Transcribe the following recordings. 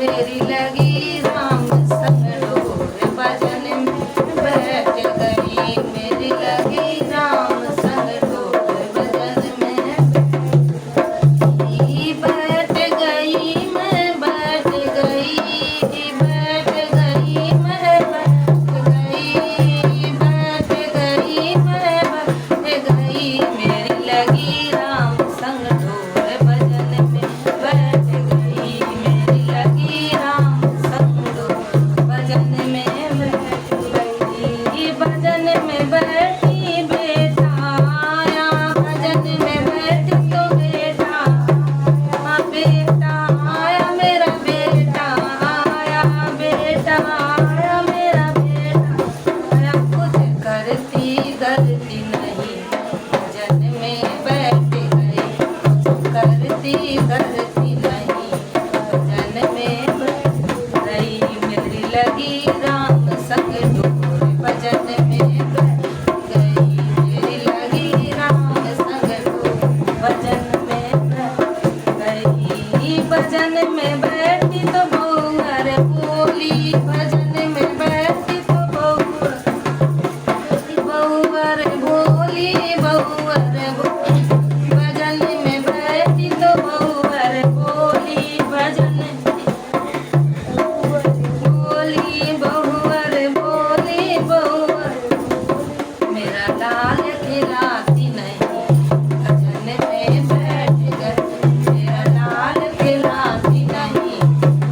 मेरी लगी राम संग डोर भजन में बैठ गई। मेरी लगी राम संग डोर भजन में बैठ गई। मैं बैठ गई, बैठ गई, मैं बैठ गई, बैठ गई, मैं बैठ गई। मेरी लगी राम संग डोर भजन में बैठ गई। मेरी लगी राम संग डोर भजन में बैठ गई। भजन में बैठी बेटा आया, भजन में बैठी तो बेटा बेटा आया, मेरा बेटा आया, बेटा आया, मेरा बेटा आया। कुछ करती गलती नहीं, भजन में बैठ गई। कुछ करती गलती नहीं, भजन में बैठ गई। मेरी लगी राम संग डोर भजन में बैठ गई। मेरी लगी राम संग डोर भजन में बैठ गई। भजन में बैठी तो बहुअर बोली, भजन में बैठी तो बहुअर बोली, बहुअर बोली। भजन में बैठी तो बहुअर बोली, भजन बोली, बहुअर बोली, बहुअर। मेरा लाल खिलाती नहीं, भजन में बैठ गई। मेरा लाल खिलाती नहीं,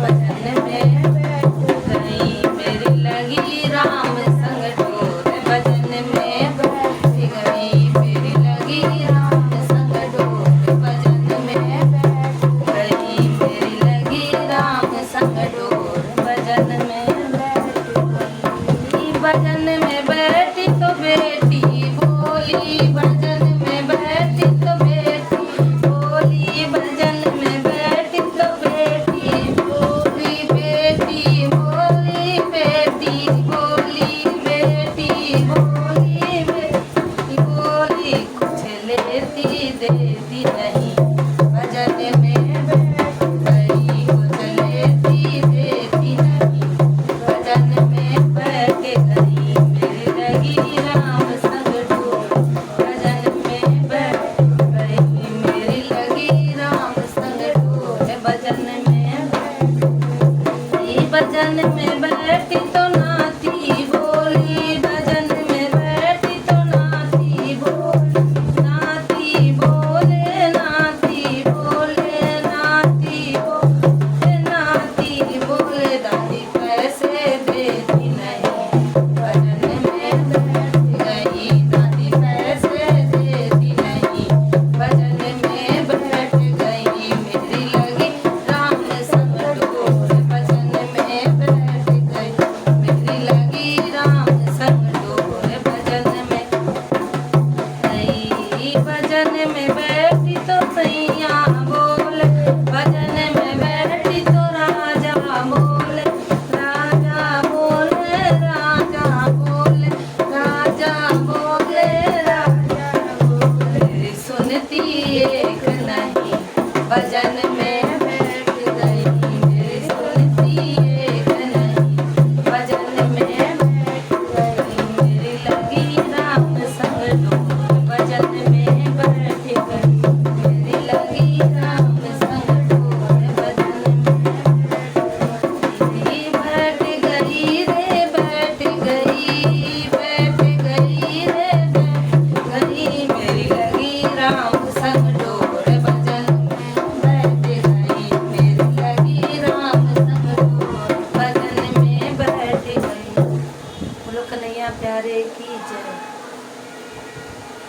भजन में बैठ गई। मेरी लगी राम संग डोर भजन में बैठ गई। मेरी लगी राम संग डोर भजन में बैठ गई। मेरी लगी राम संग डोर भजन में बैठ गई। भजन में बैठी तो बेटी बोली, भजन में बैठी तो बेटी बोली, भजन में बैठी तो बेटी बोली, बेटी बोली, बेटी बोली, बेटी बोली, बेटी बोली। कुछ लेती देती नहीं, भजन में बैठ गई। कुछ लेती देती नहीं, भजन में बैठ गई। मेरी लगी राम संग डोर भजन में बैठ गई। मेरी लगी राम संग डोर भजन में बैठ गई। भजन में बैठी तो नाती बोली, भजन में बैठी तो नाती बोली, नाती बोले, नाती बोले, नाती बोले, नाती बोले। दादी पैसे देती नहीं, भजन में बैठ गई। दादी पैसे देती नहीं, भजन में बैठ गई। मेरी लगी राम संग डोर भजन में बैठ गई। मेरी लगी राम संग डोर भजन में गई। भजन में बैठी तो सैया बोले, भजन में बैठी तो राजा बोले, राजा बोले, राजा बोले, राजा बोले, राजा बोले। सुनती एक नहीं, भजन में बैठ गई। मेरी सुनती एक नहीं, भजन में बैठ गई। मेरी लगी राम संग डोर भजन में बैठ गई। मेरी लगी राम संग डोर भजन में बैठ गई रे, बैठ गई, बैठ गई रे, बैठ गई। मेरी लगी राम संग डोर भजन में बैठ गई। मेरी लगी राम संग डोर भजन में बैठ गई। बोलो कन्हैया प्यारे की जय।